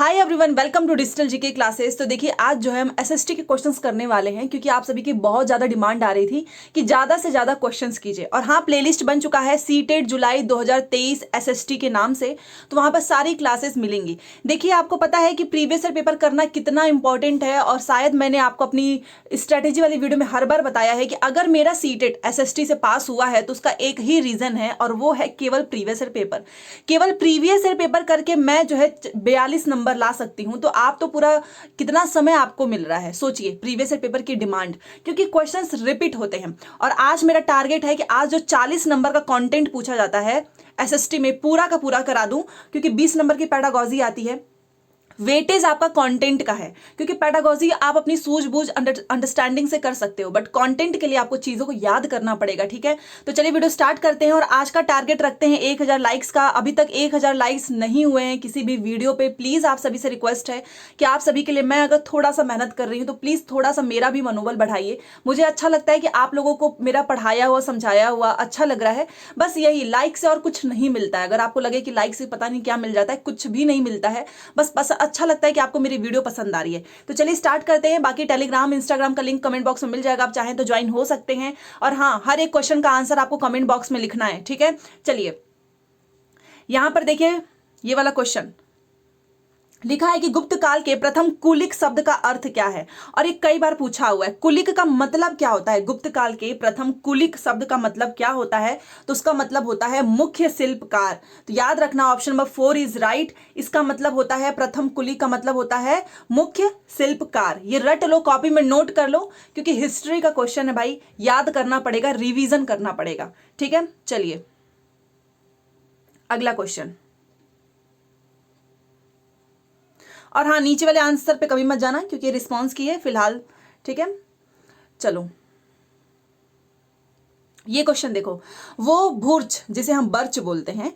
Hi everyone, welcome to digital GK classes. तो देखिए आज जो है हम एसएसटी के क्वेश्चंस करने वाले हैं क्योंकि आप सभी की बहुत ज़्यादा डिमांड आ रही थी कि ज़्यादा से ज़्यादा क्वेश्चंस कीजिए। और हाँ, प्लेलिस्ट बन चुका है सीटेट जुलाई 2023 एसएसटी के नाम से, तो वहाँ पर सारी क्लासेस मिलेंगी। देखिए आपको पता है कि प्रीवियस ईयर पेपर करना कितना इंपॉर्टेंट है और शायद मैंने आपको अपनी स्ट्रैटेजी वाली वीडियो में हर बार बताया है कि अगर मेरा सीटेट एसएसटी से पास हुआ है तो उसका एक ही रीज़न है और वो है केवल प्रीवियस ईयर पेपर। केवल प्रीवियस ईयर पेपर करके मैं जो है 42 नंबर ला सकती हूं, तो आप तो पूरा कितना समय आपको मिल रहा है सोचिए। प्रीवियस ईयर पेपर की डिमांड, क्योंकि क्वेश्चंस रिपीट होते हैं और आज मेरा टारगेट है कि आज जो 40 नंबर का कंटेंट पूछा जाता है एसएसटी में पूरा का पूरा करा दूं, क्योंकि 20 नंबर की पेडागॉजी आती है। वेटेज आपका कंटेंट का है, क्योंकि पेडागॉजी आप अपनी सूझबूझ अंडरस्टैंडिंग से कर सकते हो, बट कंटेंट के लिए आपको चीजों को याद करना पड़ेगा। ठीक है, तो चलिए वीडियो स्टार्ट करते हैं और आज का टारगेट रखते हैं 1000 लाइक्स का। अभी तक 1000 लाइक्स नहीं हुए हैं किसी भी वीडियो पे। प्लीज आप सभी से रिक्वेस्ट है कि आप सभी के लिए मैं अगर थोड़ा सा मेहनत कर रही हूँ तो प्लीज थोड़ा सा मेरा भी मनोबल बढ़ाइए। मुझे अच्छा लगता है कि आप लोगों को मेरा पढ़ाया हुआ समझाया हुआ अच्छा लग रहा है, बस यही। लाइक से और कुछ नहीं मिलता है। अगर आपको लगे कि लाइक से पता नहीं क्या मिल जाता है, कुछ भी नहीं मिलता है, बस अच्छा लगता है कि आपको मेरी वीडियो पसंद आ रही है। तो चलिए स्टार्ट करते हैं। बाकी टेलीग्राम इंस्टाग्राम का लिंक कमेंट बॉक्स में मिल जाएगा, आप चाहें तो ज्वाइन हो सकते हैं। और हाँ, हर एक क्वेश्चन का आंसर आपको कमेंट बॉक्स में लिखना है। ठीक है, चलिए यहां पर देखिए ये वाला क्वेश्चन लिखा है कि गुप्त काल के प्रथम कुलिक शब्द का अर्थ क्या है। और ये कई बार पूछा हुआ है, कुलिक का मतलब क्या होता है। गुप्त काल के प्रथम कुलिक शब्द का मतलब क्या होता है, तो उसका मतलब होता है मुख्य शिल्पकार। तो याद रखना, ऑप्शन नंबर 4 इज राइट। इसका मतलब होता है प्रथम कुलिक का मतलब होता है मुख्य शिल्पकार। ये रट लो, कॉपी में नोट कर लो, क्योंकि हिस्ट्री का क्वेश्चन है भाई, याद करना पड़ेगा, रिविजन करना पड़ेगा। ठीक है, चलिए अगला क्वेश्चन। और हाँ, नीचे वाले आंसर पे कभी मत जाना क्योंकि रिस्पॉन्स की है फिलहाल। ठीक है, चलो ये क्वेश्चन देखो। वो भूर्च जिसे हम बर्च बोलते हैं,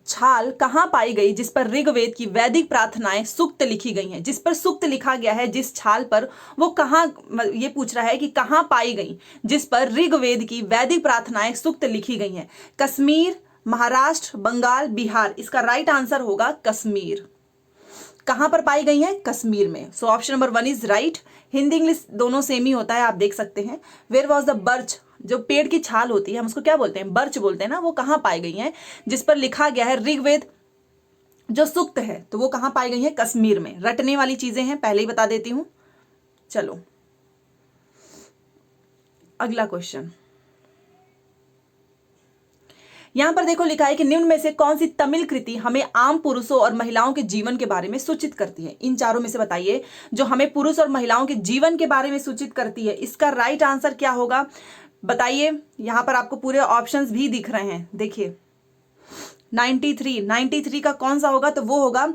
छाल कहाँ पाई गई जिस पर ऋग्वेद की वैदिक प्रार्थनाएं सूक्त लिखी गई हैं। जिस पर सूक्त लिखा गया है, जिस छाल पर, वो कहाँ, ये पूछ रहा है कि कहाँ पाई गई जिस पर ऋग्वेद की वैदिक प्रार्थनाएं सूक्त लिखी गई हैं। कश्मीर, महाराष्ट्र, बंगाल, बिहार। इसका राइट आंसर होगा कश्मीर। कहां पर पाई गई है, कश्मीर में। सो option number 1 is right. Hindi English दोनों सेम ही होता है, आप देख सकते हैं। वेयर वॉज द बर्च, जो पेड़ की छाल होती है हम उसको क्या बोलते हैं, बर्च बोलते हैं ना, वो कहां पाई गई है जिस पर लिखा गया है ऋग्वेद जो सूक्त है, तो वो कहां पाई गई है, कश्मीर में। रटने वाली चीजें हैं, पहले ही बता देती हूं। चलो अगला क्वेश्चन। यहां पर देखो लिखा है कि निम्न में से कौन सी तमिल कृति हमें आम पुरुषों और महिलाओं के जीवन के बारे में सूचित करती है। इन चारों में से बताइए जो हमें पुरुष और महिलाओं के जीवन के बारे में सूचित करती है। इसका राइट आंसर क्या होगा बताइए। यहां पर आपको पूरे ऑप्शंस भी दिख रहे हैं, देखिए 93 का कौन सा होगा, तो वो होगा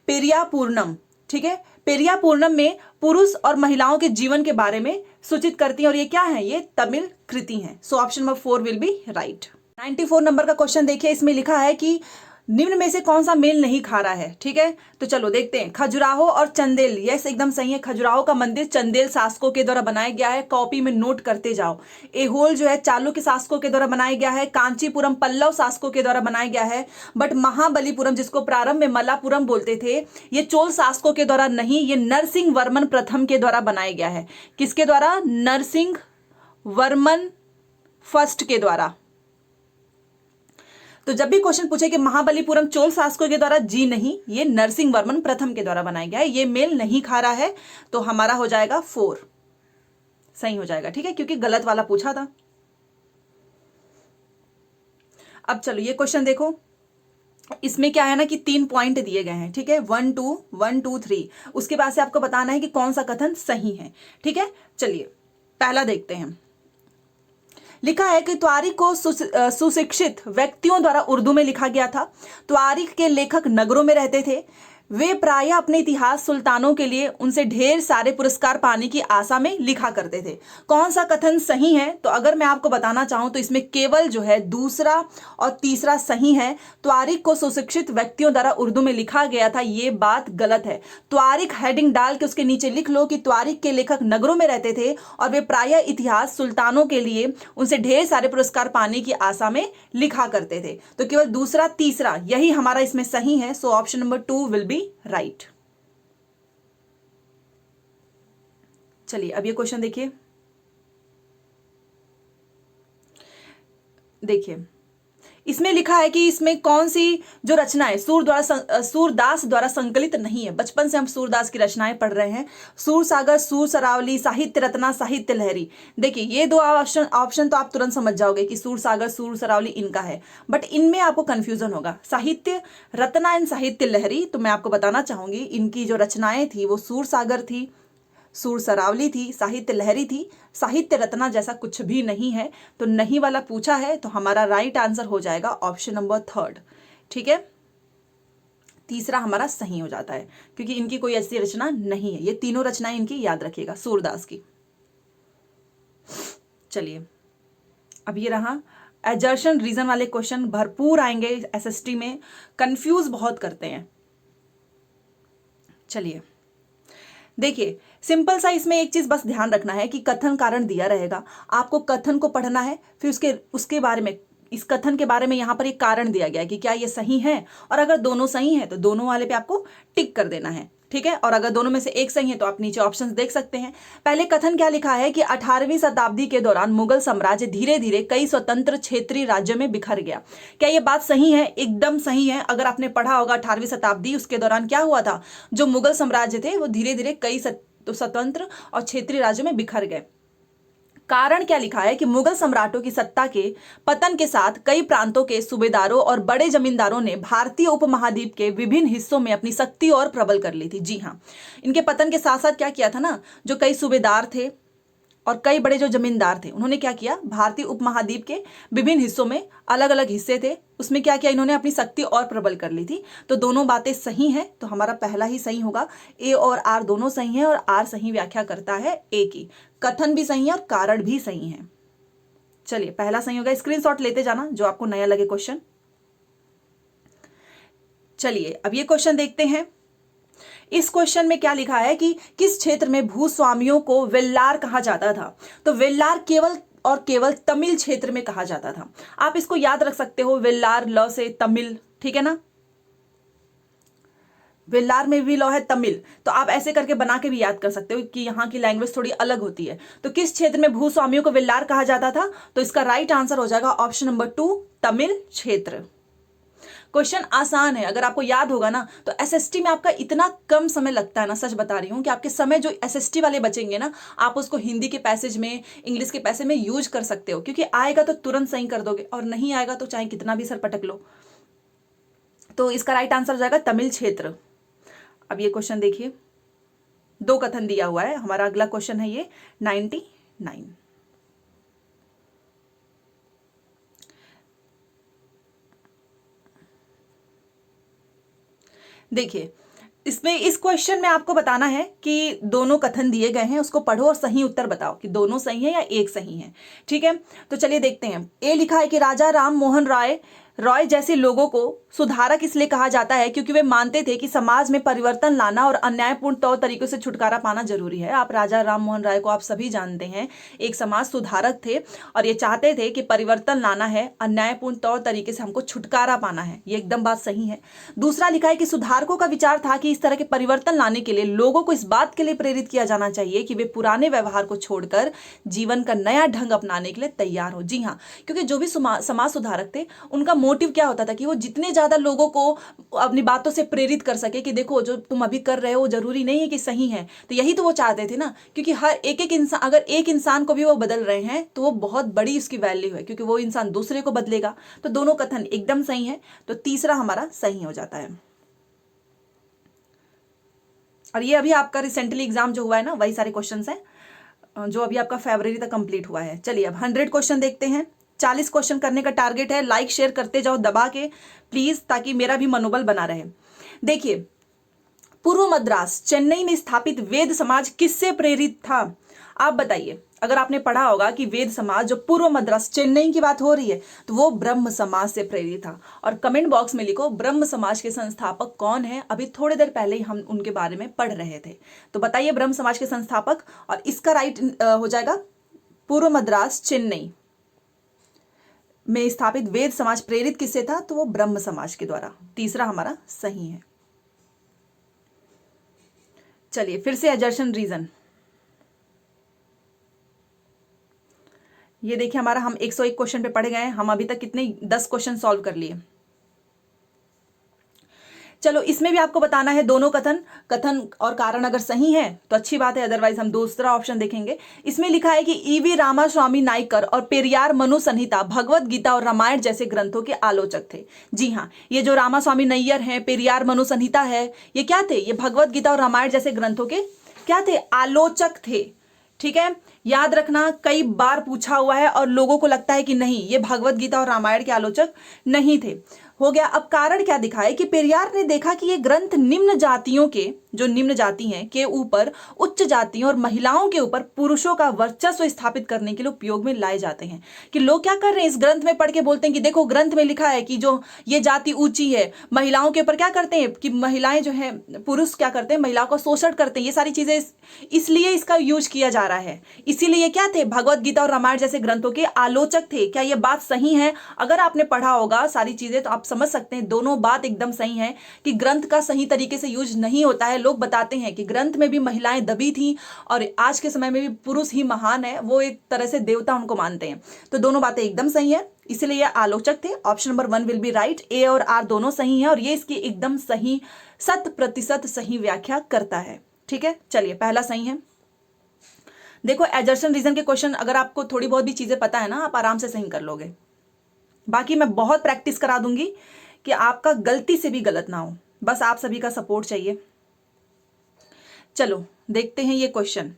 पेरिया पूर्णम। ठीक है, पेरिया पूर्णम में पुरुष और महिलाओं के जीवन के बारे में सूचित करती है और ये क्या है, ये तमिल कृति है। So option number 4 will be right. 94 number का क्वेश्चन देखिए, इसमें लिखा है कि निम्न में से कौन सा मेल नहीं खा रहा है। ठीक है, तो चलो देखते हैं। खजुराहो और चंदेल, यस एकदम सही है। खजुराहो का मंदिर चंदेल शासकों के द्वारा बनाया गया है, कॉपी में नोट करते जाओ। एहोल जो है चालुक्य शासकों के द्वारा बनाया गया है। कांचीपुरम पल्लव शासकों के द्वारा बनाया गया है। बट महाबलीपुरम, जिसको प्रारंभ में मल्लापुरम बोलते थे, ये चोल शासकों के द्वारा नहीं, ये नरसिंह वर्मन प्रथम के द्वारा बनाया गया है। किसके द्वारा, नरसिंह वर्मन फर्स्ट के द्वारा। तो जब भी क्वेश्चन पूछे कि महाबलीपुरम चोल शासकों के द्वारा, जी नहीं, ये नरसिंह वर्मन प्रथम के द्वारा बनाया गया है। ये मेल नहीं खा रहा है, तो हमारा हो जाएगा 4 सही हो जाएगा। ठीक है, क्योंकि गलत वाला पूछा था। अब चलो ये क्वेश्चन देखो, इसमें क्या है ना कि 3 पॉइंट दिए गए हैं। ठीक है, 1 2 1 2 3। उसके बाद से आपको बताना है कि कौन सा कथन सही है। ठीक है, चलिए पहला देखते हैं। लिखा है कि त्वारिख को सुशिक्षित व्यक्तियों द्वारा उर्दू में लिखा गया था। त्वारिख के लेखक नगरों में रहते थे। वे प्रायः अपने इतिहास सुल्तानों के लिए उनसे ढेर सारे पुरस्कार पाने की आशा में लिखा करते थे। कौन सा कथन सही है, तो अगर मैं आपको बताना चाहूं तो इसमें केवल जो है दूसरा और तीसरा सही है। त्वारिख को सुशिक्षित व्यक्तियों द्वारा उर्दू में लिखा गया था, ये बात गलत है। त्वारिख हेडिंग डाल के उसके नीचे लिख लो कि त्वारिख के लेखक नगरों में रहते थे और वे प्रायः इतिहास सुल्तानों के लिए उनसे ढेर सारे पुरस्कार पाने की आशा में लिखा करते थे। तो केवल दूसरा तीसरा यही हमारा इसमें सही है। So option number 2 will be right. चलिए अब ये क्वेश्चन देखिए। देखिए इसमें लिखा है कि इसमें कौन सी जो रचनाएं सूरदास द्वारा संकलित नहीं है। बचपन से हम सूरदास की रचनाएं पढ़ रहे हैं, सूर सागर, सूर सरावली, साहित्य रत्ना, साहित्य लहरी। देखिए ये दो ऑप्शन तो आप तुरंत समझ जाओगे कि सूर सागर, सूर सरावली इनका है, बट इनमें आपको कंफ्यूजन होगा। साहित्य रत्ना एंड साहित्य लहरी, तो मैं आपको बताना चाहूंगी इनकी जो रचनाएं थी वो सूर सागर थी, सूर सरावली थी, साहित्य लहरी थी। साहित्य रत्ना जैसा कुछ भी नहीं है, तो नहीं वाला पूछा है, तो हमारा राइट आंसर हो जाएगा ऑप्शन नंबर 3। ठीक है, तीसरा हमारा सही हो जाता है, क्योंकि इनकी कोई ऐसी रचना नहीं है। ये तीनों रचनाएं इनकी याद रखिएगा, सूरदास की। चलिए अब ये रहा एजर्शन रीजन वाले क्वेश्चन भरपूर आएंगे एसएसटी में, कंफ्यूज बहुत करते हैं। चलिए देखिए सिंपल सा इसमें एक चीज बस ध्यान रखना है कि कथन कारण दिया रहेगा, आपको कथन को पढ़ना है, फिर उसके बारे में, इस कथन के बारे में यहाँ पर एक कारण दिया गया है कि क्या ये सही है, और अगर दोनों सही है तो दोनों वाले पे आपको टिक कर देना है। ठीक है, और अगर दोनों में से एक सही है तो आप नीचे ऑप्शंस देख सकते हैं। पहले कथन क्या लिखा है कि 18वीं शताब्दी के दौरान मुगल साम्राज्य धीरे धीरे कई स्वतंत्र क्षेत्रीय राज्यों में बिखर गया। क्या ये बात सही है? एकदम सही है। अगर आपने पढ़ा होगा 18वीं शताब्दी, उसके दौरान क्या हुआ था, जो मुगल साम्राज्य थे वो धीरे धीरे कई स्वतंत्र और क्षेत्रीय राज्यों में बिखर गए। कारण क्या लिखा है कि मुगल सम्राटों की सत्ता के पतन के साथ कई प्रांतों के सूबेदारों और बड़े जमींदारों ने भारतीय उपमहाद्वीप के विभिन्न हिस्सों में अपनी शक्ति और प्रबल कर ली थी। जी हाँ, इनके पतन के साथ साथ क्या किया था ना, जो कई सूबेदार थे और कई बड़े जो जमींदार थे, उन्होंने क्या किया, भारतीय उपमहाद्वीप के विभिन्न हिस्सों में, अलग अलग हिस्से थे, उसमें क्या किया, इन्होंने अपनी शक्ति और प्रबल कर ली थी। तो दोनों बातें सही हैं, तो हमारा पहला ही सही होगा। ए और आर दोनों सही हैं, और आर सही व्याख्या करता है ए की। कथन भी सही है और कारण भी सही है। चलिए पहला सही होगा, स्क्रीनशॉट लेते जाना जो आपको नया लगे क्वेश्चन। चलिए अब ये क्वेश्चन देखते हैं। इस क्वेश्चन में क्या लिखा है कि किस क्षेत्र में भूस्वामियों को वेल्लार कहा जाता था। तो वेल्लार केवल और केवल तमिल क्षेत्र में कहा जाता था। आप इसको याद रख सकते हो, वेल्लार ल से तमिल, ठीक है ना, वेल्लार में भी लॉ है तमिल, तो आप ऐसे करके बना के भी याद कर सकते हो कि यहाँ की लैंग्वेज थोड़ी अलग होती है। तो किस क्षेत्र में भूस्वामियों को वेल्लार कहा जाता था, तो इसका राइट आंसर हो जाएगा ऑप्शन नंबर 2, तमिल क्षेत्र। क्वेश्चन आसान है, अगर आपको याद होगा ना, तो एसएसटी में आपका इतना कम समय लगता है ना, सच बता रही हूं, कि आपके समय जो एसएसटी वाले बचेंगे ना, आप उसको हिंदी के पैसेज में, इंग्लिश के पैसेज में यूज कर सकते हो, क्योंकि आएगा तो तुरंत सही कर दोगे, और नहीं आएगा तो चाहे कितना भी सर पटक लो। तो इसका राइट आंसर हो जाएगा तमिल क्षेत्र। अब ये क्वेश्चन देखिए, 2 कथन दिया हुआ है। हमारा अगला क्वेश्चन है ये 99। देखिए इसमें, इस क्वेश्चन में आपको बताना है कि दोनों कथन दिए गए हैं, उसको पढ़ो और सही उत्तर बताओ कि दोनों सही है या एक सही है। ठीक है, तो चलिए देखते हैं। ए लिखा है कि राजा राम मोहन रॉय जैसे लोगों को सुधारक इसलिए कहा जाता है क्योंकि वे मानते थे कि समाज में परिवर्तन लाना और अन्यायपूर्ण तौर तरीकों से छुटकारा पाना जरूरी है। आप राजा राम मोहन राय को आप सभी जानते हैं, एक समाज सुधारक थे और ये चाहते थे कि परिवर्तन लाना है, अन्यायपूर्ण तौर तरीके से हमको छुटकारा पाना है। ये एकदम बात सही है। दूसरा लिखा है कि सुधारकों का विचार था कि इस तरह के परिवर्तन लाने के लिए लोगों को इस बात के लिए प्रेरित किया जाना चाहिए कि वे पुराने व्यवहार को छोड़कर जीवन का नया ढंग अपनाने के लिए तैयार हो। जी हाँ, क्योंकि जो भी समाज सुधारक थे, उनका मोटिव क्या होता था कि वो जितने ज्यादा लोगों को अपनी बातों से प्रेरित कर सके कि देखो जो तुम अभी कर रहे हो जरूरी नहीं है कि सही है। तो यही तो वो चाहते थे ना, क्योंकि हर एक इंसान, अगर एक इंसान को भी वो बदल रहे हैं तो वो बहुत बड़ी उसकी वैल्यू है, क्योंकि वो इंसान दूसरे को बदलेगा। तो दोनों कथन एकदम सही है, तो तीसरा हमारा सही हो जाता है। और ये अभी आपका रिसेंटली एग्जाम जो हुआ है ना, वही सारे क्वेश्चंस हैं जो अभी आपका फरवरी तक कंप्लीट हुआ है। चलिए अब 100 क्वेश्चन देखते हैं। 40 क्वेश्चन करने का टारगेट है। लाइक शेयर करते जाओ दबा के प्लीज, ताकि मेरा भी मनोबल बना रहे। देखिए, पूर्व मद्रास चेन्नई में स्थापित वेद समाज किससे प्रेरित था? आप बताइए। अगर आपने पढ़ा होगा कि वेद समाज जो पूर्व मद्रास चेन्नई की बात हो रही है, तो वो ब्रह्म समाज से प्रेरित था। और कमेंट बॉक्स में लिखो ब्रह्म समाज के संस्थापक कौन है। अभी थोड़ी देर पहले ही हम उनके बारे में पढ़ रहे थे, तो बताइए ब्रह्म समाज के संस्थापक। और इसका राइट हो जाएगा पूर्व मद्रास चेन्नई में स्थापित वेद समाज प्रेरित किससे था? तो वो ब्रह्म समाज के द्वारा। तीसरा हमारा सही है। चलिए फिर से एजर्शन रीजन। ये देखिए हमारा हम 101 क्वेश्चन पे पढ़ गए हैं। हम अभी तक कितने 10 क्वेश्चन सॉल्व कर लिए। चलो इसमें भी आपको बताना है दोनों कथन और कारण अगर सही है तो अच्छी बात है, अदरवाइज हम दूसरा ऑप्शन देखेंगे। इसमें लिखा है कि ईवी रामास्वामी नायकर और पेरियार मनु संहिता भगवत गीता और रामायण जैसे ग्रंथों के आलोचक थे। जी हाँ, ये जो रामास्वामी नैयर हैं, पेरियार मनु संहिता है, ये क्या थे? ये भगवत गीता और रामायण जैसे ग्रंथों के क्या थे? आलोचक थे। ठीक है, याद रखना, कई बार पूछा हुआ है और लोगों को लगता है कि नहीं ये भगवत गीता और रामायण के आलोचक नहीं थे। हो गया। अब कारण क्या दिखा है कि पेरियार ने देखा कि ये ग्रंथ निम्न जातियों के, जो निम्न जाति हैं, के ऊपर उच्च जातियों और महिलाओं के ऊपर पुरुषों का वर्चस्व स्थापित करने के लिए उपयोग में लाए जाते हैं। कि लोग क्या कर रहे हैं, इस ग्रंथ में पढ़ के बोलते हैं कि देखो ग्रंथ में लिखा है कि जो ये जाति ऊंची है, महिलाओं के ऊपर क्या करते हैं कि महिलाएं जो है, पुरुष क्या करते हैं, महिलाओं का शोषण करते हैं। ये सारी चीजें इसलिए इसका यूज किया जा रहा है। इसीलिए ये क्या थे? भगवत गीता और रामायण जैसे ग्रंथों के आलोचक थे। क्या ये बात सही है? अगर आपने पढ़ा होगा सारी चीजें तो आप समझ सकते हैं दोनों बात एकदम सही है कि ग्रंथ का सही तरीके से यूज नहीं होता है। लोग बताते हैं कि ग्रंथ में भी महिलाएं दबी थी और आज के समय में भी पुरुष ही महान है, वो एक तरह से देवता उनको मानते हैं। तो दोनों बातें एकदम सही है, इसीलिए ये आलोचक थे। Option number 1 will be right. A और आर दोनों सही है और ये इसकी एकदम सही 100% सही व्याख्या करता है। ठीक है, चलिए पहला सही है। देखो एजर्सन रीजन के क्वेश्चन अगर आपको थोड़ी बहुत भी चीजें पता है ना, आप आराम से सही कर लोगे। बाकी मैं बहुत प्रैक्टिस करा दूंगी कि आपका गलती से भी गलत ना हो, बस आप सभी का सपोर्ट चाहिए। चलो देखते हैं ये क्वेश्चन।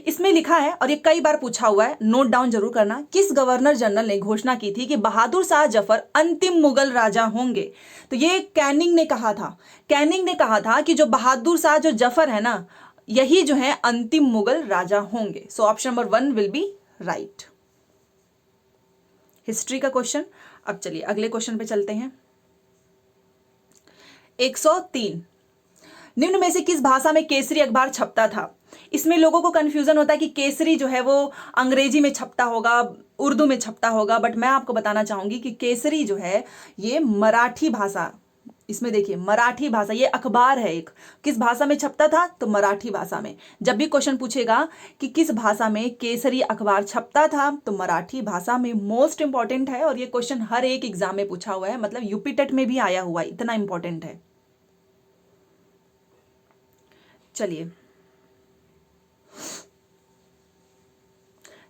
इसमें लिखा है और ये कई बार पूछा हुआ है, नोट डाउन जरूर करना। किस गवर्नर जनरल ने घोषणा की थी कि बहादुर शाह जफर अंतिम मुगल राजा होंगे? तो ये कैनिंग ने कहा था। कैनिंग ने कहा था कि जो बहादुर शाह जो जफर है ना, यही जो है अंतिम मुगल राजा होंगे। सो option number 1 will be right. History का क्वेश्चन। अब चलिए अगले क्वेश्चन पे चलते हैं। 103, निम्न में से किस भाषा में केसरी अखबार छपता था? इसमें लोगों को कंफ्यूजन होता है कि केसरी जो है वो अंग्रेजी में छपता होगा, उर्दू में छपता होगा, बट मैं आपको बताना चाहूंगी कि केसरी जो है ये मराठी भाषा, इसमें देखिए मराठी भाषा, ये अखबार है एक, किस भाषा में छपता था? तो मराठी भाषा में। जब भी क्वेश्चन पूछेगा कि किस भाषा में केसरी अखबार छपता था, तो मराठी भाषा में। मोस्ट इंपॉर्टेंट है और ये क्वेश्चन हर एक एग्जाम में पूछा हुआ है, मतलब यूपी टेट में भी आया हुआ है, इतना इंपॉर्टेंट है। चलिए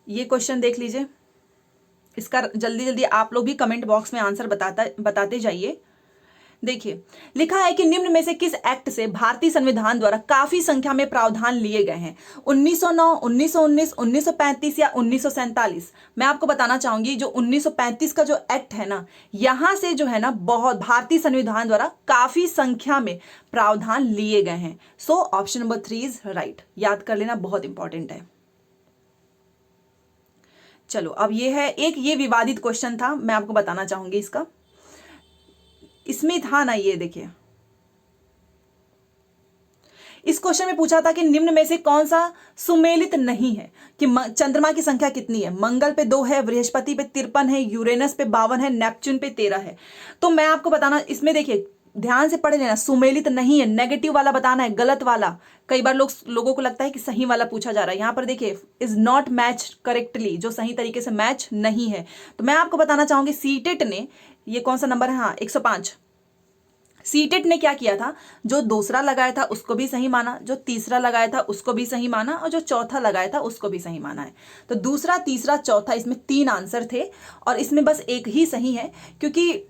ये क्वेश्चन देख लीजिए, इसका जल्दी जल्दी आप लोग भी कमेंट बॉक्स में आंसर बताते जाइए। देखिए लिखा है कि निम्न में से किस एक्ट से भारतीय संविधान द्वारा काफी संख्या में प्रावधान लिए गए हैं? 1909, 1919, 1935 या 1947? मैं आपको बताना चाहूंगी जो 1935 का जो एक्ट है ना, यहां से जो है ना बहुत भारतीय संविधान द्वारा काफी संख्या में प्रावधान लिए गए हैं। सो ऑप्शन नंबर 3 इज राइट। याद कर लेना, बहुत इंपॉर्टेंट है। चलो अब ये है एक, ये विवादित क्वेश्चन था, मैं आपको बताना चाहूंगी इसका। इसमें था ना, ये देखिए इस क्वेश्चन में पूछा था कि निम्न में से कौन सा सुमेलित नहीं है? कि चंद्रमा की संख्या कितनी है? मंगल पे 2 है, बृहस्पति पे 53 है, यूरेनस पे 52 है, नेपच्यून पे 13 है। तो मैं आपको बताना, इसमें देखिए ध्यान से पढ़ लेना, सुमेलित नहीं है, नेगेटिव वाला बताना है, गलत वाला। कई बार लोगों को लगता है कि सही वाला पूछा जा रहा है, यहां पर देखिए इज नॉट मैच करेक्टली, जो सही तरीके से मैच नहीं है। तो मैं आपको बताना चाहूंगी सीटेट ने, ये कौन सा नंबर है, हाँ 105, सीटेट ने क्या किया था, जो दूसरा लगाया था उसको भी सही माना, जो तीसरा लगाया था उसको भी सही माना, और जो चौथा लगाया था उसको भी सही माना है। तो दूसरा, तीसरा, चौथा, इसमें 3 आंसर थे और इसमें बस एक ही सही है, क्योंकि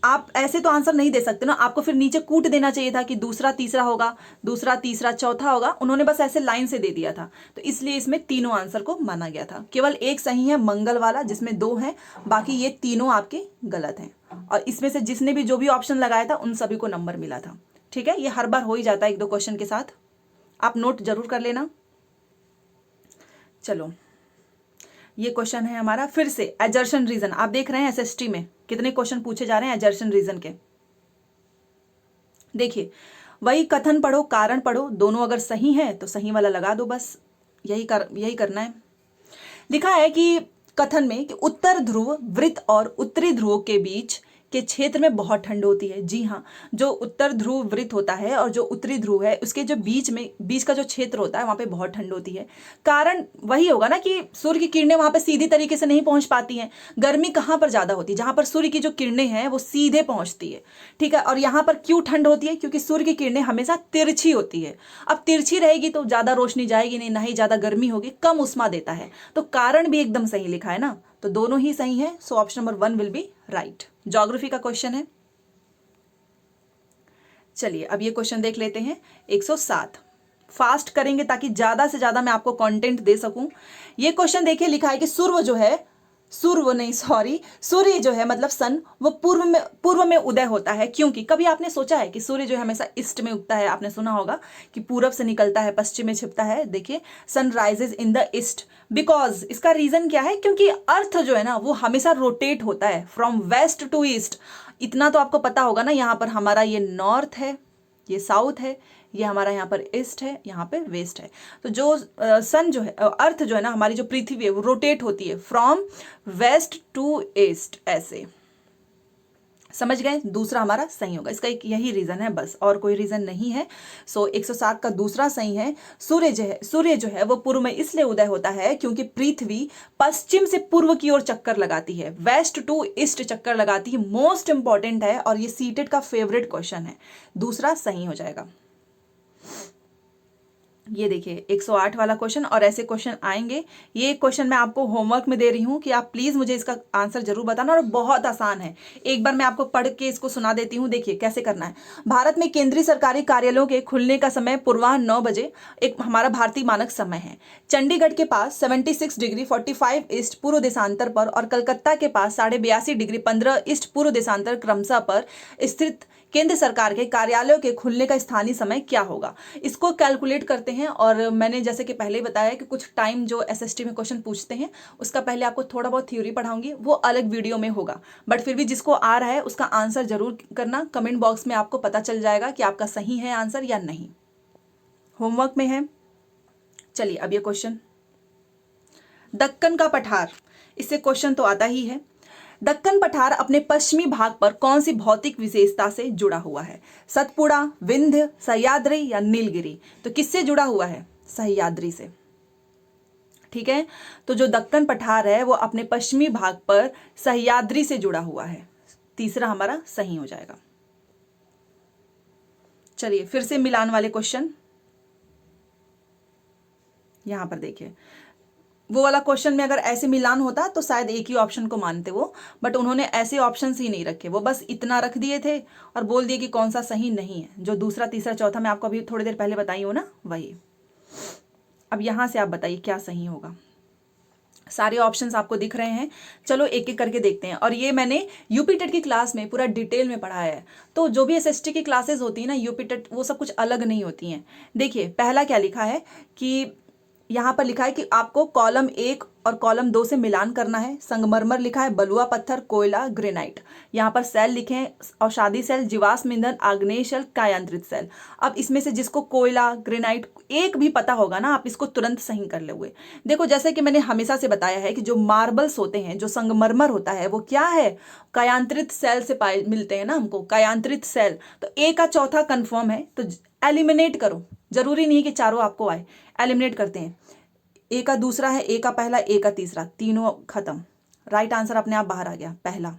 आप ऐसे तो आंसर नहीं दे सकते ना, आपको फिर नीचे कूट देना चाहिए था कि दूसरा तीसरा होगा, दूसरा तीसरा चौथा होगा। उन्होंने बस ऐसे लाइन से दे दिया था, तो इसलिए इसमें तीनों आंसर को माना गया था। केवल एक सही है मंगल वाला, जिसमें 2 हैं, बाकी ये तीनों आपके गलत हैं। और इसमें से जिसने भी जो भी ऑप्शन लगाया था उन सभी को नंबर मिला था। ठीक है, ये हर बार हो ही जाता है 1-2 क्वेश्चन के साथ, आप नोट जरूर कर लेना। चलो ये क्वेश्चन है हमारा फिर से एजर्शन रीजन। आप देख रहे हैं एसएसटी में कितने क्वेश्चन पूछे जा रहे हैं एजर्शन रीजन के। देखिए वही कथन पढ़ो, कारण पढ़ो, दोनों अगर सही है तो सही वाला लगा दो, बस यही करना है। लिखा है कि कथन में कि उत्तर ध्रुव वृत्त और उत्तरी ध्रुव के बीच के क्षेत्र में बहुत ठंड होती है। जी हाँ, जो उत्तर ध्रुव वृत्त होता है और जो उत्तरी ध्रुव है उसके जो बीच का जो क्षेत्र होता है वहाँ पे बहुत ठंड होती है। कारण वही होगा ना कि सूर्य की किरणें वहाँ पे सीधी तरीके से नहीं पहुँच पाती हैं। गर्मी कहाँ पर ज़्यादा होती है? जहाँ पर सूर्य की जो किरणें हैं वो सीधे पहुँचती है, ठीक है। और यहाँ पर क्यों ठंड होती है? क्योंकि सूर्य की किरणें हमेशा तिरछी होती है। अब तिरछी रहेगी तो ज़्यादा रोशनी जाएगी नहीं, ना ही ज़्यादा गर्मी होगी, कम उष्मा देता है। तो कारण भी एकदम सही लिखा है ना, तो दोनों ही सही है। So option number 1 will be right. Geography का क्वेश्चन है। चलिए अब ये क्वेश्चन देख लेते हैं। 107 फास्ट करेंगे ताकि ज्यादा से ज्यादा मैं आपको कंटेंट दे सकूं। ये क्वेश्चन देखिए, लिखा है कि सूर्य जो है मतलब सन, वो पूर्व में उदय होता है। क्योंकि कभी आपने सोचा है कि सूर्य जो है हमेशा ईस्ट में उगता है? आपने सुना होगा कि पूरब से निकलता है, पश्चिम में छिपता है। देखिए, sun rises in the east because, इसका रीजन क्या है? क्योंकि अर्थ जो है ना वो हमेशा रोटेट होता है फ्रॉम वेस्ट टू ईस्ट। इतना तो आपको पता होगा ना। यहाँ पर हमारा ये नॉर्थ है, ये साउथ है, ये हमारा यहाँ पर ईस्ट है, यहाँ पे वेस्ट है। तो जो सन जो है, अर्थ जो है ना, हमारी जो पृथ्वी है वो रोटेट होती है फ्रॉम वेस्ट टू ईस्ट, ऐसे। समझ गए? दूसरा हमारा सही होगा। इसका एक यही रीजन है, बस और कोई रीजन नहीं है। सो 107 का दूसरा सही है। सूर्य जो है वो पूर्व में इसलिए उदय होता है क्योंकि पृथ्वी पश्चिम से पूर्व की ओर चक्कर लगाती है, वेस्ट टू ईस्ट चक्कर लगाती है। मोस्ट इंपॉर्टेंट है और ये सीटेट का फेवरेट क्वेश्चन है। दूसरा सही हो जाएगा। ये देखिए 108 वाला क्वेश्चन, और ऐसे क्वेश्चन आएंगे। ये क्वेश्चन मैं आपको होमवर्क में दे रही हूँ कि आप प्लीज मुझे इसका आंसर जरूर बताना, और बहुत आसान है। एक बार मैं आपको पढ़ के इसको सुना देती हूँ। देखिए कैसे करना है। भारत में केंद्रीय सरकारी कार्यालयों के खुलने का समय पूर्वाह 9 बजे एक हमारा भारतीय मानक समय है। चंडीगढ़ के पास 76 डिग्री 45 ईस्ट पूर्व देशांतर पर और कलकत्ता के पास 82.5 डिग्री 15 ईस्ट पूर्व देशांतर क्रमशः पर स्थित केंद्र सरकार के कार्यालयों के खुलने का स्थानीय समय क्या होगा? इसको कैलकुलेट करते हैं। और मैंने जैसे कि पहले ही बताया कि कुछ टाइम जो एसएसटी में क्वेश्चन पूछते हैं उसका पहले आपको थोड़ा बहुत थ्योरी पढ़ाऊंगी, वो अलग वीडियो में होगा। बट फिर भी जिसको आ रहा है उसका आंसर जरूर करना। कमेंट बॉक्स में आपको पता चल जाएगा कि आपका सही है आंसर या नहीं। होमवर्क में है। चलिए अब ये क्वेश्चन, दक्कन का पठार, इससे क्वेश्चन तो आता ही है। दक्कन पठार अपने पश्चिमी भाग पर कौन सी भौतिक विशेषता से जुड़ा हुआ है? सतपुड़ा, विंध्य, सह्याद्री या नीलगिरी? तो किससे जुड़ा हुआ है? सह्याद्री से, ठीक है। तो जो दक्कन पठार है वो अपने पश्चिमी भाग पर सह्याद्री से जुड़ा हुआ है। तीसरा हमारा सही हो जाएगा। चलिए फिर से मिलान वाले क्वेश्चन यहां पर देखिए। वो वाला क्वेश्चन में अगर ऐसे मिलान होता तो शायद एक ही ऑप्शन को मानते वो, बट उन्होंने ऐसे ऑप्शंस ही नहीं रखे। वो बस इतना रख दिए थे और बोल दिए कि कौन सा सही नहीं है। जो दूसरा, तीसरा, चौथा मैं आपको अभी थोड़ी देर पहले बताई हूँ ना, वही। अब यहां से आप बताइए क्या सही होगा। सारे ऑप्शंस आपको दिख रहे हैं। चलो एक एक करके देखते हैं। और ये मैंने यूपी टेट की क्लास में पूरा डिटेल में पढ़ाया है। तो जो भी एसएसटी की क्लासेस होती है ना यूपी टेट, वो सब कुछ अलग नहीं होती हैं। देखिए पहला क्या लिखा है कि यहाँ पर लिखा है कि आपको कॉलम 1 और कॉलम 2 से मिलान करना है। संगमरमर लिखा है, बलुआ पत्थर, कोयला, ग्रेनाइट। यहाँ पर सेल लिखे हैं, औषधि सेल, जीवाश्म ईंधन, आग्नेय सेल, कायांतरित सेल। अब इसमें से जिसको कोयला, ग्रेनाइट एक भी पता होगा ना, आप इसको तुरंत सही कर लोगे। देखो जैसे कि मैंने हमेशा से बताया है कि जो मार्बल्स होते हैं, जो संगमरमर होता है, वो क्या है? कायांतरित सेल से पाए मिलते हैं ना हमको, कायांतरित सेल। तो ए का चौथा कंफर्म है, तो एलिमिनेट करो। जरूरी नहीं कि चारों आपको आए, एलिमिनेट करते हैं। ए का दूसरा है, ए का पहला, ए का तीसरा, तीनों खत्म। राइट आंसर अपने आप बाहर आ गया, पहला।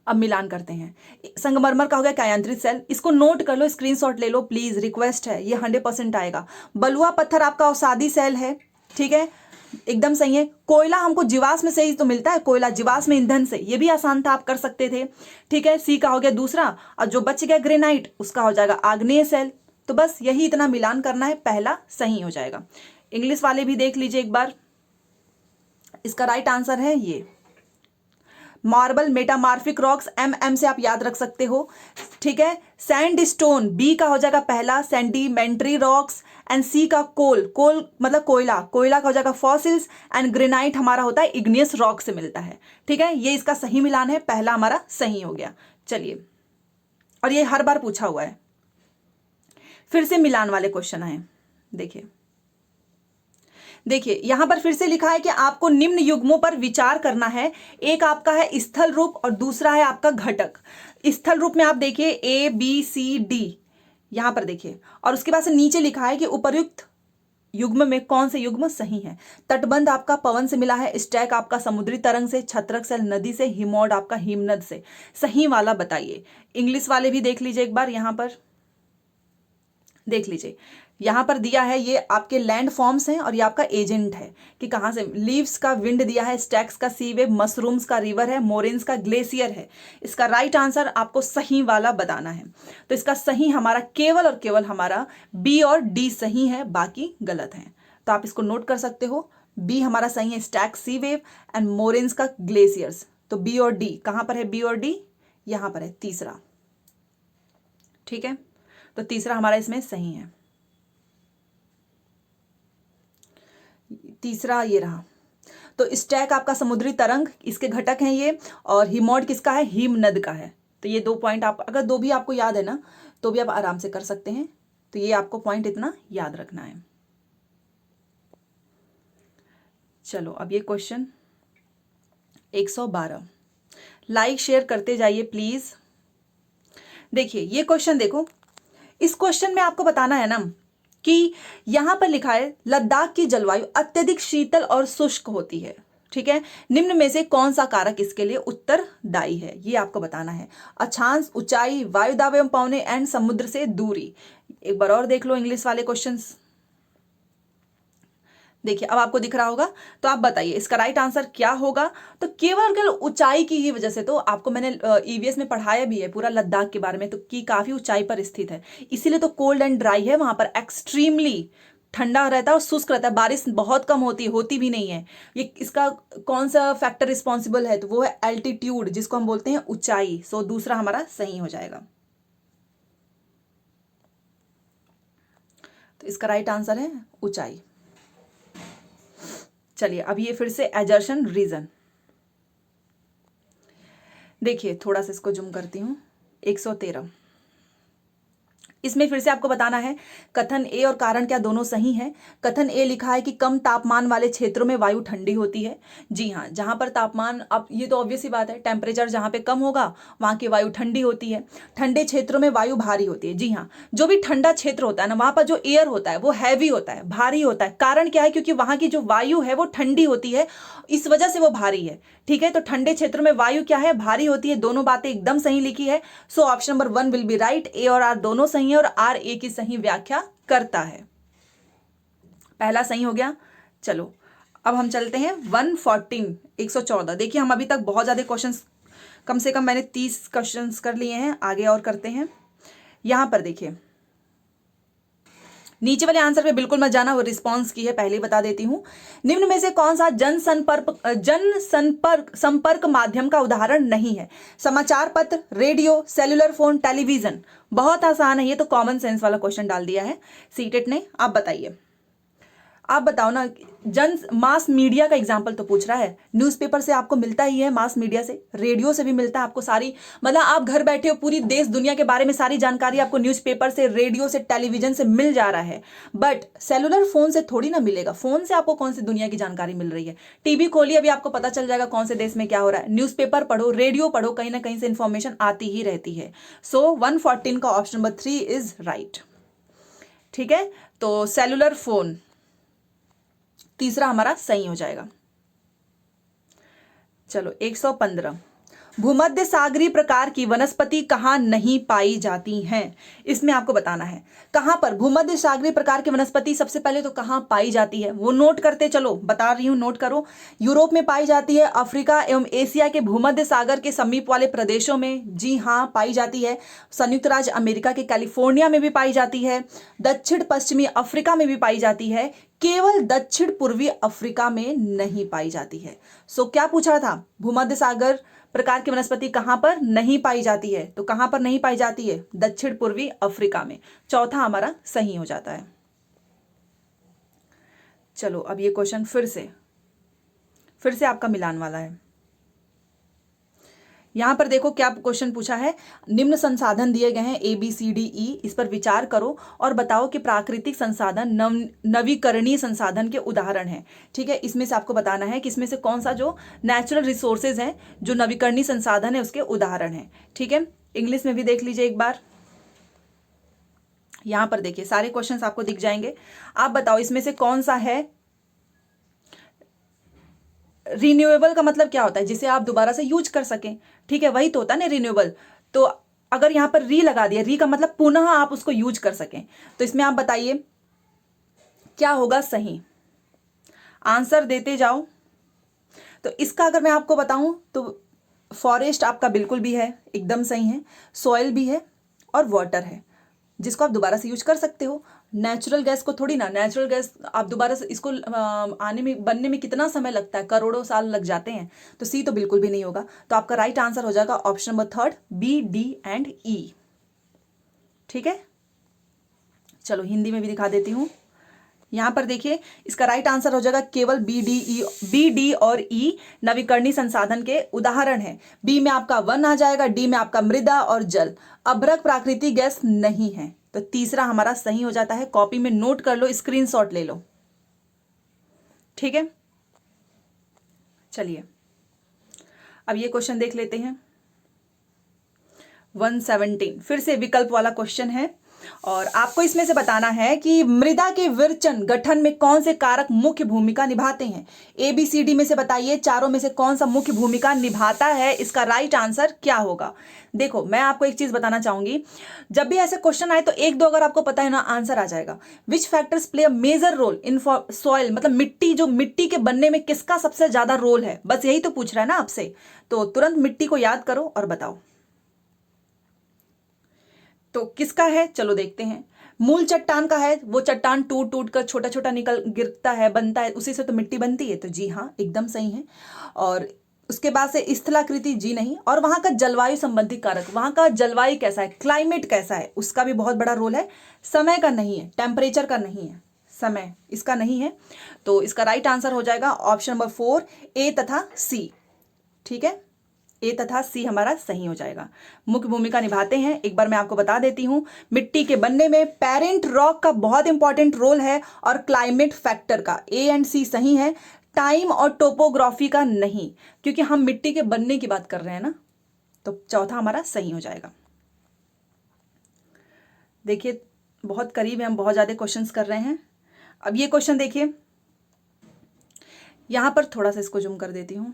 अब मिलान करते हैं। संगमरमर का हो गया कायांतरित सेल, इसको नोट कर लो, स्क्रीनशॉट ले लो प्लीज, रिक्वेस्ट है, ये 100% आएगा। बलुआ पत्थर आपका औषधि सेल है, ठीक है, एकदम सही है। कोयला हमको जीवाश्म से ही तो मिलता है, कोयला जीवाश्म ईंधन से, ये भी आसान था, आप कर सकते थे, ठीक है। सी का हो गया दूसरा, और जो बच गया ग्रेनाइट, उसका हो जाएगा आग्नेय सेल। तो बस यही इतना मिलान करना है, पहला सही हो जाएगा। इंग्लिश वाले भी देख लीजिए एक बार, इसका राइट आंसर है ये मार्बल, मेटामार्फिक रॉक्स, एम से आप याद रख सकते हो, ठीक है। सैंड स्टोन, बी का हो जाएगा पहला, सेंडिमेंट्री रॉक्स, एंड सी का कोल मतलब कोयला, कोयला का हो जाएगा फॉसिल्स, एंड ग्रेनाइट हमारा होता है इग्नियस रॉक से मिलता है, ठीक है। ये इसका सही मिलान है, पहला हमारा सही हो गया। चलिए, और ये हर बार पूछा हुआ है। फिर से मिलान वाले क्वेश्चन आए, देखिए देखिए यहां पर फिर से लिखा है कि आपको निम्न युग्मों पर विचार करना है। एक आपका है स्थल रूप और दूसरा है आपका घटक। स्थल रूप में आप देखिए ABCD यहां पर देखिए, और उसके बाद से नीचे लिखा है कि उपर्युक्त युग्म में कौन से युग्म सही है। तटबंध आपका पवन से मिला है, स्टैक आपका समुद्री तरंग से, छत्रक से नदी से, हिमोड आपका हिमनद से। सही वाला बताइए। इंग्लिश वाले भी देख लीजिए एक बार, यहां पर देख लीजिए, यहां पर दिया है ये आपके लैंड फॉर्म्स हैं और ये आपका एजेंट है कि कहां से। लीव्स का विंड दिया है, स्टैक्स का सी वेव, मशरूम्स का रिवर है, मोरेन्स का ग्लेशियर है। इसका राइट आंसर आपको सही वाला बताना है। तो इसका सही हमारा केवल और केवल हमारा बी और डी सही है, बाकी गलत है। तो आप इसको नोट कर सकते हो, बी हमारा सही है, stack sea wave and moraines का ग्लेशियर्स। तो बी और डी कहां पर है, बी और डी यहां पर है तीसरा। ठीक है, तो तीसरा हमारा इसमें सही है। तीसरा ये रहा। तो स्टैक आपका समुद्री तरंग, इसके घटक हैं ये, और हिमोड किसका है, हिमनद का है। तो ये 2 पॉइंट आप अगर 2 भी आपको याद है ना तो भी आप आराम से कर सकते हैं। तो ये आपको पॉइंट इतना याद रखना है। चलो अब ये क्वेश्चन 112 लाइक शेयर करते जाइए प्लीज। देखिए ये क्वेश्चन देखो, इस क्वेश्चन में आपको बताना है ना कि यहां पर लिखा है लद्दाख की जलवायु अत्यधिक शीतल और शुष्क होती है। ठीक है, निम्न में से कौन सा कारक इसके लिए उत्तरदायी है, ये आपको बताना है। अक्षांश, ऊंचाई, वायु दाब एवं पवने एंड समुद्र से दूरी। एक बार और देख लो इंग्लिश वाले क्वेश्चंस। देखिए अब आपको दिख रहा होगा, तो आप बताइए इसका राइट आंसर क्या होगा। तो केवल केवल ऊंचाई की ही वजह से, तो आपको मैंने ईवीएस में पढ़ाया भी है पूरा लद्दाख के बारे में, तो कि काफी ऊंचाई पर स्थित है, इसीलिए तो कोल्ड एंड ड्राई है वहां पर, एक्सट्रीमली ठंडा रहता है और शुष्क रहता है, बारिश बहुत कम होती भी नहीं है। ये इसका कौन सा फैक्टर रिस्पॉन्सिबल है, तो वो है एल्टीट्यूड, जिसको हम बोलते हैं ऊंचाई। सो दूसरा हमारा सही हो जाएगा। तो इसका राइट आंसर है ऊंचाई। चलिए अब ये फिर से एजर्शन रीजन। देखिए थोड़ा सा इसको जूम करती हूं। 113 इसमें फिर से आपको बताना है कथन ए और कारण क्या दोनों सही हैं। कथन ए लिखा है कि कम तापमान वाले क्षेत्रों में वायु ठंडी होती है। जी हाँ, जहां पर तापमान, अब ये तो ऑब्वियस ही बात है, टेम्परेचर जहां पे कम होगा वहां की वायु ठंडी होती है। ठंडे क्षेत्रों में वायु भारी होती है। जी हाँ, जो भी ठंडा क्षेत्र होता है ना, वहां पर जो एयर होता है वो हैवी होता है, भारी होता है। कारण क्या है, क्योंकि वहां की जो वायु है वो ठंडी होती है, इस वजह से वो भारी है। ठीक है, तो ठंडे क्षेत्रों में वायु क्या है, भारी होती है। दोनों बातें एकदम सही लिखी है। So option number 1 will be right. A और आर दोनों सही है और आर ए की सही व्याख्या करता है। पहला सही हो गया। चलो अब हम चलते हैं 114। देखिए हम अभी तक बहुत ज्यादा क्वेश्चंस, कम से कम मैंने 30 क्वेश्चंस कर लिए हैं, आगे और करते हैं। यहां पर देखिए नीचे वाले आंसर पे बिल्कुल मत जाना, वो रिस्पॉन्स की है, पहले ही बता देती हूं। निम्न में से कौन सा संपर्क माध्यम का उदाहरण नहीं है। समाचार पत्र, रेडियो, सेलुलर फोन, टेलीविजन। बहुत आसान है ये तो, कॉमन सेंस वाला क्वेश्चन डाल दिया है सीटेट ने। आप बताइए, आप बताओ ना। मास मीडिया का एग्जाम्पल तो पूछ रहा है, न्यूज़पेपर से आपको मिलता ही है, मास मीडिया से, रेडियो से भी मिलता है आपको सारी, मतलब आप घर बैठे हो पूरी देश दुनिया के बारे में सारी जानकारी आपको न्यूज़पेपर से, रेडियो से, टेलीविजन से मिल जा रहा है। बट सेलुलर फोन से थोड़ी ना मिलेगा। फोन से आपको कौन सी दुनिया की जानकारी मिल रही है। टीवी खोलिए, अभी आपको पता चल जाएगा कौन से देश में क्या हो रहा है। न्यूज़पेपर पढ़ो, रेडियो पढ़ो, कहीं ना कहीं से इंफॉर्मेशन आती ही रहती है। सो 114 का ऑप्शन नंबर 3 इज राइट। ठीक है, तो सेलुलर फोन तीसरा हमारा सही हो जाएगा। चलो 115, भूमध्य सागरीय प्रकार की वनस्पति कहां नहीं पाई जाती हैं। इसमें आपको बताना है कहां पर भूमध्य सागरीय प्रकार की वनस्पति सबसे पहले तो कहां पाई जाती है, वो नोट करते चलो, बता रही हूं नोट करो। यूरोप में पाई जाती है, अफ्रीका एवं एशिया के भूमध्य सागर के समीप वाले प्रदेशों में, जी हां पाई जाती है। संयुक्त राज्य अमेरिका के कैलिफोर्निया में भी पाई जाती है, दक्षिण पश्चिमी अफ्रीका में भी पाई जाती है, केवल दक्षिण पूर्वी अफ्रीका में नहीं पाई जाती है। सो क्या पूछा था, भूमध्य सागर प्रकार की वनस्पति कहां पर नहीं पाई जाती है, तो कहां पर नहीं पाई जाती है, दक्षिण पूर्वी अफ्रीका में। चौथा हमारा सही हो जाता है। चलो अब ये क्वेश्चन फिर से आपका मिलान वाला है। यहाँ पर देखो क्या क्वेश्चन पूछा है, निम्न संसाधन दिए गए हैं ABCDE, इस पर विचार करो और बताओ कि प्राकृतिक संसाधन नवीकरणीय संसाधन के उदाहरण हैं। ठीक है, इसमें से आपको बताना है कि इसमें से कौन सा जो नेचुरल रिसोर्सेज हैं जो नवीकरणीय संसाधन है उसके उदाहरण हैं। ठीक है, इंग्लिश में भी देख लीजिए एक बार। यहां पर देखिए सारे क्वेश्चंस आपको दिख जाएंगे। आप बताओ इसमें से कौन सा है, रिन्यूएबल का मतलब क्या होता है, जिसे आप दोबारा से यूज कर सकें। ठीक है, वही तो होता है ना रिन्यूएबल। तो अगर यहां पर री लगा दिया, री का मतलब पुनः आप उसको यूज कर सकें, तो इसमें आप बताइए क्या होगा सही, आंसर देते जाओ। तो इसका अगर मैं आपको बताऊं तो फॉरेस्ट आपका बिल्कुल भी है, एकदम सही है, सॉइल भी है और वाटर है जिसको आप दोबारा से यूज कर सकते हो। नेचुरल गैस को थोड़ी ना, नेचुरल गैस आप दोबारा से इसको आने में बनने में कितना समय लगता है, करोड़ों साल लग जाते हैं। तो सी तो बिल्कुल भी नहीं होगा। तो आपका राइट आंसर हो जाएगा option number 3 B, D and E। ठीक है, चलो हिंदी में भी दिखा देती हूं। यहां पर देखिए इसका राइट आंसर हो जाएगा केवल बी डी और ई नवीकरणीय संसाधन के उदाहरण है। बी में आपका वन आ जाएगा, डी में आपका मृदा और जल। अभ्रक प्राकृतिक गैस नहीं है, तो तीसरा हमारा सही हो जाता है। कॉपी में नोट कर लो, स्क्रीनशॉट ले लो। ठीक है, चलिए अब ये क्वेश्चन देख लेते हैं। 117 फिर से विकल्प वाला क्वेश्चन है और आपको इसमें से बताना है कि मृदा के विरचन गठन में कौन से कारक मुख्य भूमिका निभाते हैं। ABCD में से बताइए चारों में से कौन सा मुख्य भूमिका निभाता है, इसका राइट आंसर क्या होगा। देखो मैं आपको एक चीज बताना चाहूंगी, जब भी ऐसे क्वेश्चन आए तो एक दो अगर आपको पता है ना आंसर आ जाएगा। Which factors play a major role in soil, मतलब मिट्टी, जो मिट्टी के बनने में किसका सबसे ज्यादा रोल है, बस यही तो पूछ रहा है ना आपसे। तो तुरंत मिट्टी को याद करो और बताओ तो किसका है। चलो देखते हैं, मूल चट्टान का है, वो चट्टान टूट टूट कर छोटा छोटा निकल गिरता है, बनता है, उसी से तो मिट्टी बनती है। तो जी हाँ एकदम सही है। और उसके बाद से स्थलाकृति, जी नहीं। और वहां का जलवायु संबंधी कारक, वहां का जलवायु कैसा है, क्लाइमेट कैसा है, उसका भी बहुत बड़ा रोल है। समय का नहीं है, टेम्परेचर का नहीं है, समय इसका नहीं है। तो इसका राइट आंसर हो जाएगा ऑप्शन नंबर 4 A तथा C। ठीक है, ए तथा सी हमारा सही हो जाएगा। मुख्य भूमिका निभाते हैं, एक बार मैं आपको बता देती हूं। मिट्टी के बनने में पेरेंट रॉक का बहुत इंपॉर्टेंट रोल है और क्लाइमेट फैक्टर का। ए एंड सी सही है, टाइम और टोपोग्राफी का नहीं, क्योंकि हम मिट्टी के बनने की बात कर रहे हैं ना। तो चौथा हमारा सही हो जाएगा। देखिए बहुत करीब है, हम बहुत ज्यादा क्वेश्चंस कर रहे हैं। अब ये क्वेश्चन देखिए, यहां पर थोड़ा सा इसको जूम कर देती हूं।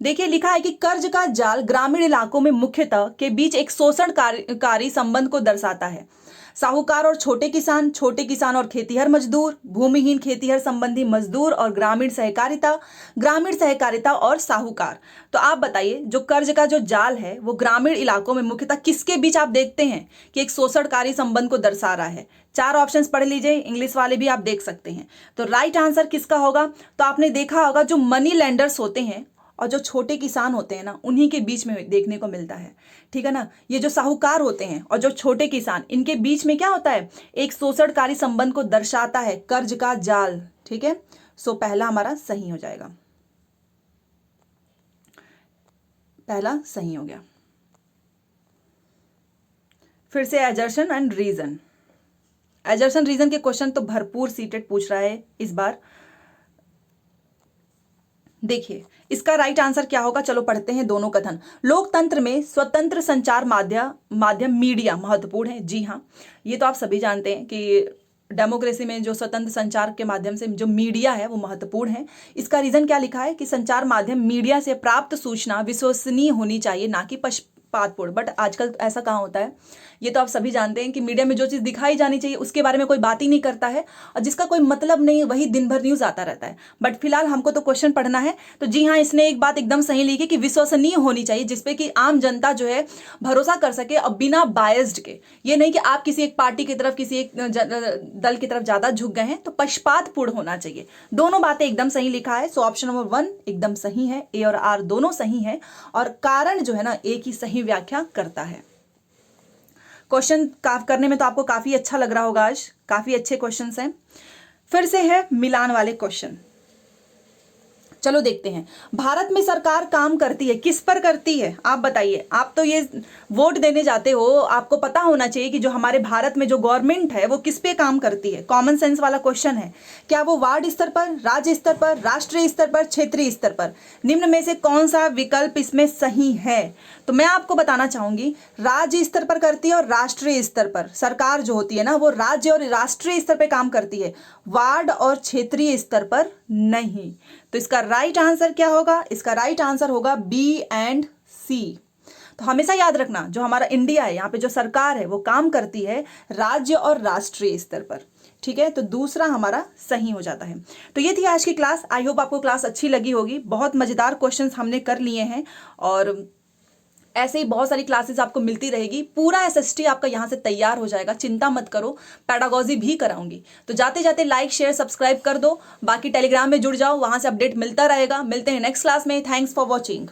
देखिए लिखा है कि कर्ज का जाल ग्रामीण इलाकों में मुख्यतः के बीच एक शोषणकारी संबंध को दर्शाता है। साहूकार और छोटे किसान और खेतीहर मजदूर, भूमिहीन खेतीहर संबंधी मजदूर और ग्रामीण सहकारिता और साहूकार। तो आप बताइए जो कर्ज का जो जाल है वो ग्रामीण इलाकों में मुख्यतः किसके बीच आप देखते हैं कि एक शोषणकारी संबंध को दर्शा रहा है। 4 ऑप्शंस पढ़ लीजिए, इंग्लिश वाले भी आप देख सकते हैं। तो राइट आंसर किसका होगा, तो आपने देखा होगा जो मनी लेंडर्स होते हैं और जो छोटे किसान होते हैं ना, उन्हीं के बीच में देखने को मिलता है। ठीक है ना, ये जो साहूकार होते हैं और जो छोटे किसान, इनके बीच में क्या होता है, एक शोषणकारी संबंध को दर्शाता है कर्ज का जाल। ठीक है, सो पहला हमारा सही हो जाएगा, पहला सही हो गया। फिर से assertion and reason. Assertion reason के क्वेश्चन तो भरपूर सीटेट पूछ रहा है इस बार। देखिए इसका राइट आंसर क्या होगा, चलो पढ़ते हैं दोनों कथन। लोकतंत्र में स्वतंत्र संचार माध्यम मीडिया महत्वपूर्ण है। जी हाँ, ये तो आप सभी जानते हैं कि डेमोक्रेसी में जो स्वतंत्र संचार के माध्यम से जो मीडिया है वो महत्वपूर्ण है। इसका रीजन क्या लिखा है कि संचार माध्यम मीडिया से प्राप्त सूचना विश्वसनीय होनी चाहिए, ना कि पक्षपातपूर्ण। बट आजकल ऐसा कहाँ होता है, ये तो आप सभी जानते हैं कि मीडिया में जो चीज़ दिखाई जानी चाहिए उसके बारे में कोई बात ही नहीं करता है, और जिसका कोई मतलब नहीं वही दिन भर न्यूज़ आता रहता है। बट फिलहाल हमको तो क्वेश्चन पढ़ना है। तो जी हाँ, इसने एक बात एकदम सही लिखी कि विश्वसनीय होनी चाहिए, जिसपे कि आम जनता जो है भरोसा कर सके और बिना बायस्ड के। ये नहीं कि आप किसी एक पार्टी की तरफ, किसी एक दल की तरफ ज़्यादा झुक गए हैं, तो पक्षपातपूर्ण होना चाहिए। दोनों बातें एकदम सही लिखा है। सो ऑप्शन नंबर 1 एकदम सही है, ए और आर दोनों सही है, और कारण जो है ना ए की सही व्याख्या करता है। क्वेश्चन करने में तो आपको काफी अच्छा लग रहा होगा, आज काफी अच्छे क्वेश्चंस हैं। फिर से है मिलान वाले क्वेश्चन। चलो देखते हैं, भारत में सरकार काम करती है, किस पर करती है आप बताइए। आप तो ये वोट देने जाते हो, आपको पता होना चाहिए कि जो हमारे भारत में जो गवर्नमेंट है वो किस पे काम करती है। कॉमन सेंस वाला क्वेश्चन है। क्या वो वार्ड स्तर पर, राज्य स्तर पर, राष्ट्रीय स्तर पर, क्षेत्रीय स्तर पर? निम्न में से कौन सा विकल्प इसमें सही है? तो मैं आपको बताना चाहूंगी, राज्य स्तर पर करती है और राष्ट्रीय स्तर पर। सरकार जो होती है ना, वो राज्य और राष्ट्रीय स्तर पर काम करती है, वार्ड और क्षेत्रीय स्तर पर नहीं। तो इसका राइट आंसर क्या होगा? इसका राइट आंसर होगा बी एंड सी। तो हमेशा याद रखना, जो हमारा इंडिया है, यहाँ पे जो सरकार है वो काम करती है राज्य और राष्ट्रीय स्तर पर। ठीक है, तो दूसरा हमारा सही हो जाता है। तो ये थी आज की क्लास। आई होप आपको क्लास अच्छी लगी होगी। बहुत मजेदार क्वेश्चंस हमने कर लिए हैं और ऐसे ही बहुत सारी क्लासेस आपको मिलती रहेगी। पूरा एसएसटी आपका यहाँ से तैयार हो जाएगा, चिंता मत करो। पैडागोजी भी कराऊंगी। तो जाते जाते लाइक शेयर सब्सक्राइब कर दो। बाकी टेलीग्राम में जुड़ जाओ, वहां से अपडेट मिलता रहेगा। मिलते हैं नेक्स्ट क्लास में। Thanks for watching.